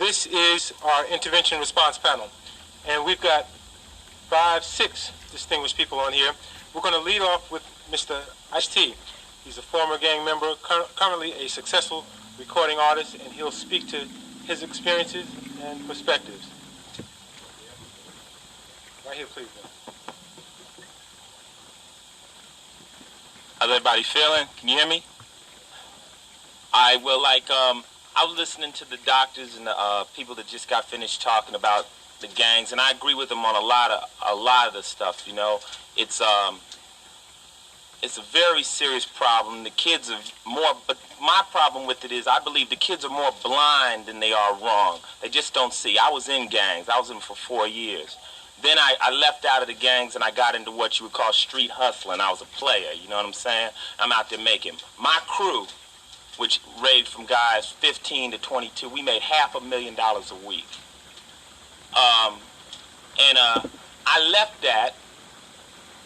This is our intervention response panel, and we've got 6 distinguished people on here. We're going to lead off with Mr. Ice-T. He's a former gang member, currently a successful recording artist, and he'll speak to his experiences and perspectives. Right here, please. How's everybody feeling? Can you hear me? I was listening to the doctors and the people that just got finished talking about the gangs, and I agree with them on a lot of the stuff. You know, it's a very serious problem. The kids are more, but my problem with it is I believe the kids are more blind than they are wrong. They just don't see. I was in gangs. I was in for 4 years. Then I left out of the gangs and I got into what you would call street hustling. I was a player, you know what I'm saying? I'm out there making. My crew, which ranged from guys 15 to 22, we made $500,000 a week. I left that,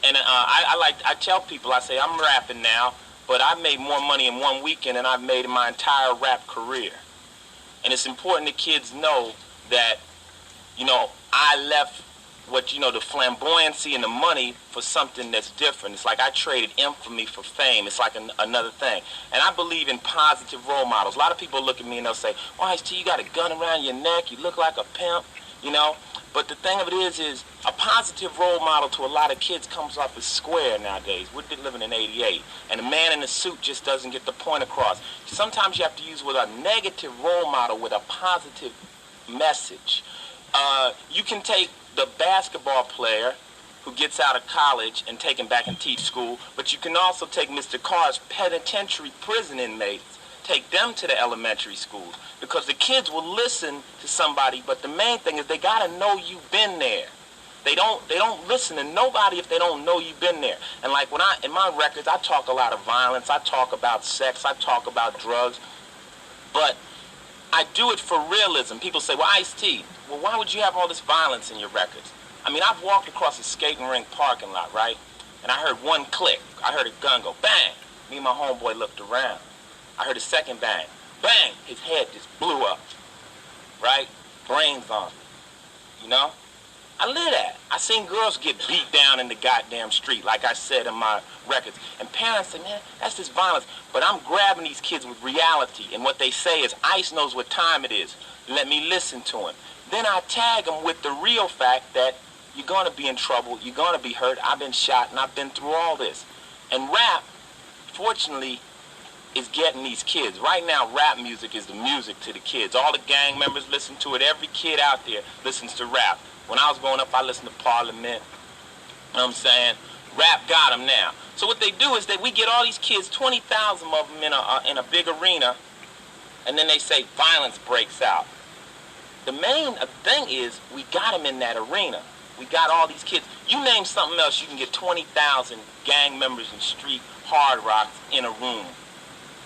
and I tell people, I say, I'm rapping now, but I made more money in one weekend than I've made in my entire rap career. And it's important that kids know that, you know, I left the flamboyancy and the money for something that's different. It's like I traded infamy for fame. It's like another thing. And I believe in positive role models. A lot of people look at me and they'll say, well, Ice-T, you got a gun around your neck, you look like a pimp, you know. But the thing of it is a positive role model to a lot of kids comes off as square nowadays. We're living in '88, and a man in a suit just doesn't get the point across. Sometimes you have to use with a negative role model with a positive message. You can take the basketball player who gets out of college and take him back and teach school, but you can also take Mr. Carr's penitentiary prison inmates, take them to the elementary schools, because the kids will listen to somebody, but the main thing is they gotta know you've been there. They don't listen to nobody if they don't know you've been there. And like in my records, I talk a lot of violence, I talk about sex, I talk about drugs, but I do it for realism. People say, well, Ice-T, well, why would you have all this violence in your records? I mean, I've walked across a skating rink parking lot, right? And I heard one click. I heard a gun go, bang. Me and my homeboy looked around. I heard a second bang. Bang! His head just blew up, right? Brains on, you know? I live that. I seen girls get beat down in the goddamn street, like I said in my records. And parents say, man, that's just violence. But I'm grabbing these kids with reality, and what they say is, Ice knows what time it is. Let me listen to him. Then I tag them with the real fact that you're going to be in trouble, you're going to be hurt, I've been shot, and I've been through all this. And rap, fortunately, is getting these kids. Right now, rap music is the music to the kids. All the gang members listen to it. Every kid out there listens to rap. When I was growing up, I listened to Parliament. You know what I'm saying? Rap got them now. So what they do is that we get all these kids, 20,000 of them in a big arena, and then they say violence breaks out. The main thing is we got them in that arena. We got all these kids. You name something else, you can get 20,000 gang members in street hard rocks in a room.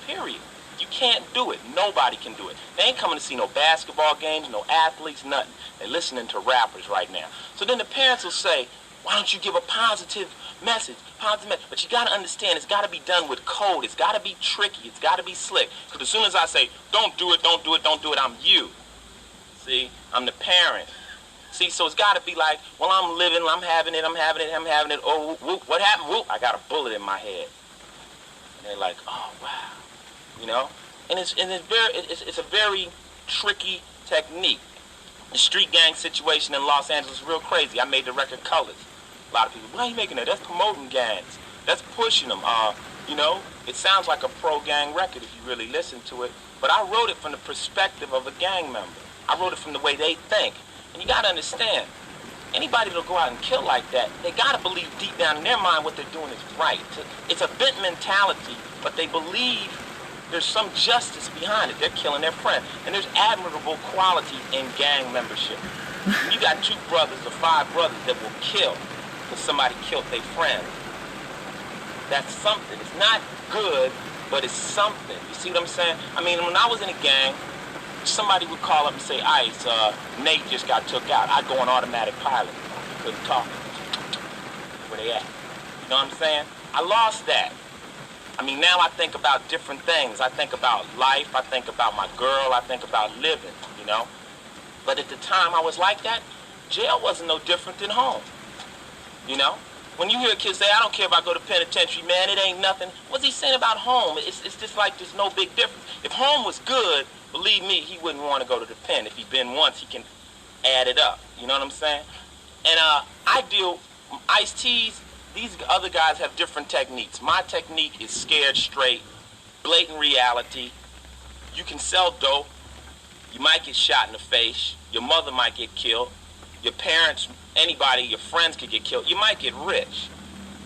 Period. You can't do it. Nobody can do it. They ain't coming to see no basketball games, no athletes, nothing. They're listening to rappers right now. So then the parents will say, why don't you give a positive message? But you got to understand, it's got to be done with code. It's got to be tricky. It's got to be slick. Because as soon as I say, don't do it, don't do it, don't do it, I'm you. See? I'm the parent. See, so it's got to be like, well, I'm living, I'm having it. Oh, whoop, what happened? Whoop, I got a bullet in my head. And they're like, oh, wow. You know? And it's a very tricky technique. The street gang situation in Los Angeles is real crazy. I made the record Colors. A lot of people, why are you making that? That's promoting gangs. That's pushing them. You know, it sounds like a pro-gang record if you really listen to it. But I wrote it from the perspective of a gang member. I wrote it from the way they think. And you got to understand, anybody that'll go out and kill like that, they got to believe deep down in their mind what they're doing is right. It's a bent mentality, but they believe there's some justice behind it. They're killing their friend. And there's admirable quality in gang membership. You got 2 brothers or 5 brothers that will kill because somebody killed their friend. That's something. It's not good, but it's something. You see what I'm saying? I mean, when I was in a gang, somebody would call up and say, Ice, Nate just got took out. I'd go on automatic pilot. Couldn't talk. Where they at? You know what I'm saying? I lost that. I mean, now I think about different things. I think about life. I think about my girl. I think about living, you know? But at the time I was like that, jail wasn't no different than home. You know? When you hear a kid say, I don't care if I go to penitentiary, man, it ain't nothing. What's he saying about home? It's just like there's no big difference. If home was good, believe me, he wouldn't want to go to the pen. If he's been once, he can add it up. You know what I'm saying? And I deal, Ice-T's, these other guys have different techniques. My technique is scared straight, blatant reality. You can sell dope. You might get shot in the face. Your mother might get killed. Your parents, anybody, your friends could get killed. You might get rich,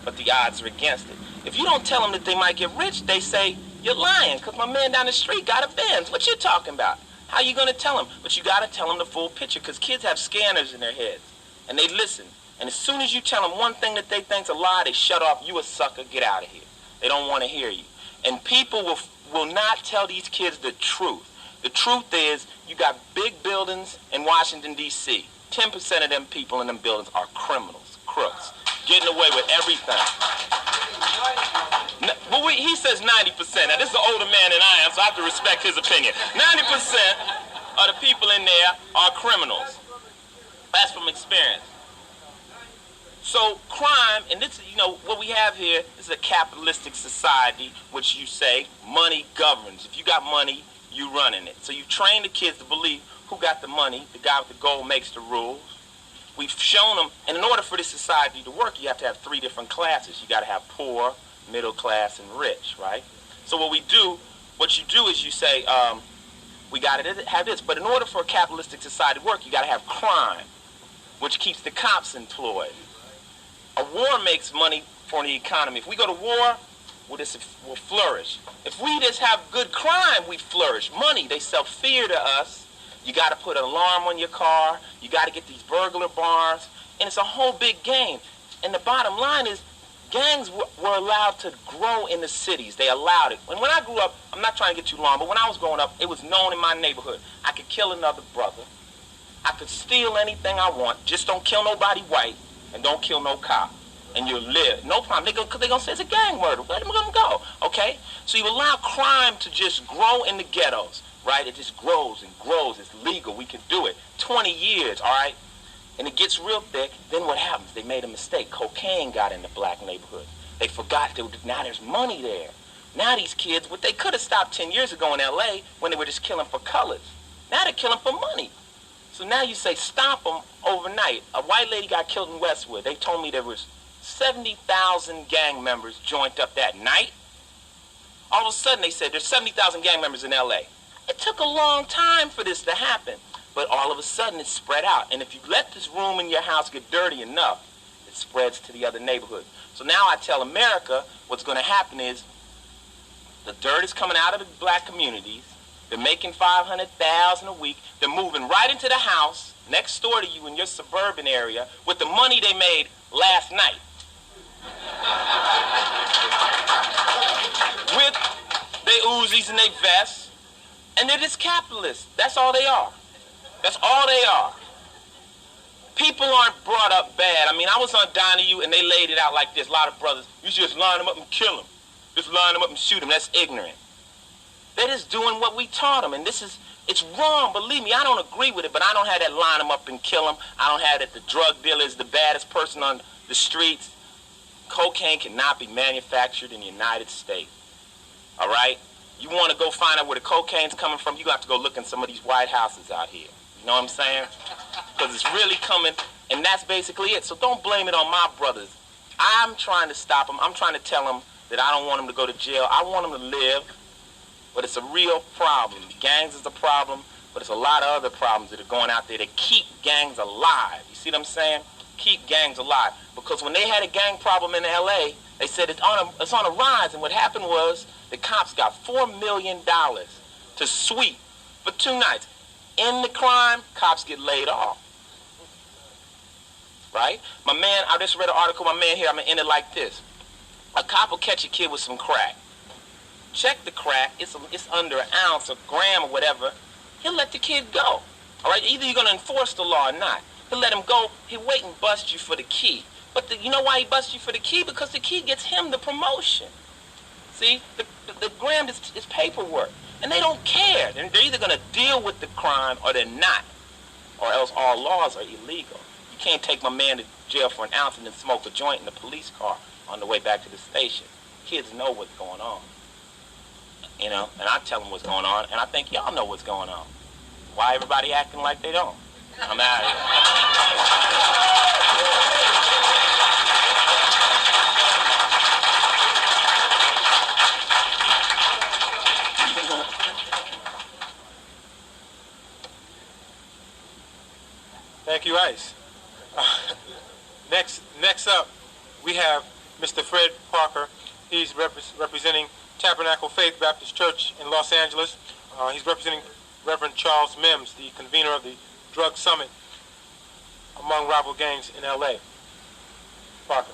but the odds are against it. If you don't tell them that they might get rich, they say, you're lying, because my man down the street got a Benz. What you talking about? How you going to tell them? But you got to tell them the full picture, because kids have scanners in their heads, and they listen. And as soon as you tell them one thing that they think's a lie, they shut off. You a sucker, get out of here. They don't want to hear you. And people will not tell these kids the truth. The truth is, you got big buildings in Washington, D.C., 10% of them people in them buildings are criminals, crooks, getting away with everything. Well, he says 90%. Now, this is an older man than I am, so I have to respect his opinion. 90% of the people in there are criminals. That's from experience. So crime, and this, you know, what we have here is a capitalistic society, which you say money governs. If you got money, you running it. So you train the kids to believe who got the money, the guy with the gold makes the rules. We've shown them, and in order for this society to work, you have to have 3 different classes. You got to have poor, middle class, and rich, right? So what you do is you say, we got to have this. But in order for a capitalistic society to work, you got to have crime, which keeps the cops employed. A war makes money for the economy. If we go to war, we'll flourish. If we just have good crime, we flourish. Money, they sell fear to us. You got to put an alarm on your car. You got to get these burglar bars. And it's a whole big game. And the bottom line is, gangs were allowed to grow in the cities. They allowed it. And when I grew up, I'm not trying to get too long, but when I was growing up, it was known in my neighborhood. I could kill another brother. I could steal anything I want. Just don't kill nobody white and don't kill no cop. And you'll live. No problem. They're going to say it's a gang murder. Let them go. Okay? So you allow crime to just grow in the ghettos. Right? It just grows and grows. It's legal. We can do it. 20 years, all right? And it gets real thick. Then what happens? They made a mistake. Cocaine got in the black neighborhood. They forgot that now there's money there. Now these kids, what they could have stopped 10 years ago in L.A. when they were just killing for colors. Now they're killing for money. So now you say stop them overnight. A white lady got killed in Westwood. They told me there was 70,000 gang members joined up that night. All of a sudden they said there's 70,000 gang members in L.A. It took a long time for this to happen, but all of a sudden it spread out. And if you let this room in your house get dirty enough, it spreads to the other neighborhoods. So now I tell America what's going to happen is the dirt is coming out of the black communities. They're making $500,000 a week. They're moving right into the house next door to you in your suburban area with the money they made last night. With their Uzis and their vests. And they're just capitalists. That's all they are. That's all they are. People aren't brought up bad. I mean, I was on Donahue and they laid it out like this. A lot of brothers, you should just line them up and kill them. Just line them up and shoot them. That's ignorant. They're just doing what we taught them. And it's wrong. Believe me, I don't agree with it, but I don't have that line them up and kill them. I don't have that the drug dealer is the baddest person on the streets. Cocaine cannot be manufactured in the United States. All right? You want to go find out where the cocaine's coming from, you're going to have to go look in some of these White Houses out here. You know what I'm saying? Because it's really coming, and that's basically it. So don't blame it on my brothers. I'm trying to stop them. I'm trying to tell them that I don't want them to go to jail. I want them to live, but it's a real problem. Gangs is a problem, but it's a lot of other problems that are going out there that keep gangs alive. You see what I'm saying? Keep gangs alive. Because when they had a gang problem in L.A., they said it's on a rise, and what happened was the cops got $4 million to sweep for 2 nights. In the crime, cops get laid off. Right? My man, I just read an article, my man here, I'm going to end it like this. A cop will catch a kid with some crack. Check the crack, it's under an ounce, a gram or whatever. He'll let the kid go. All right? Either you're going to enforce the law or not. He'll let him go, he'll wait and bust you for the key. But you know why he busts you for the key? Because the key gets him the promotion. See, the gram is paperwork. And they don't care. They're either going to deal with the crime or they're not. or else all laws are illegal. You can't take my man to jail for an ounce and then smoke a joint in the police car on the way back to the station. Kids know what's going on. You know, and I tell them what's going on, and I think y'all know what's going on. Why everybody acting like they don't? I'm out of here. Thank you, Ice. Next up, we have Mr. Fred Parker. He's representing Tabernacle Faith Baptist Church in Los Angeles. He's representing Reverend Charles Mims, the convener of the Drug Summit among rival gangs in L.A. Parker.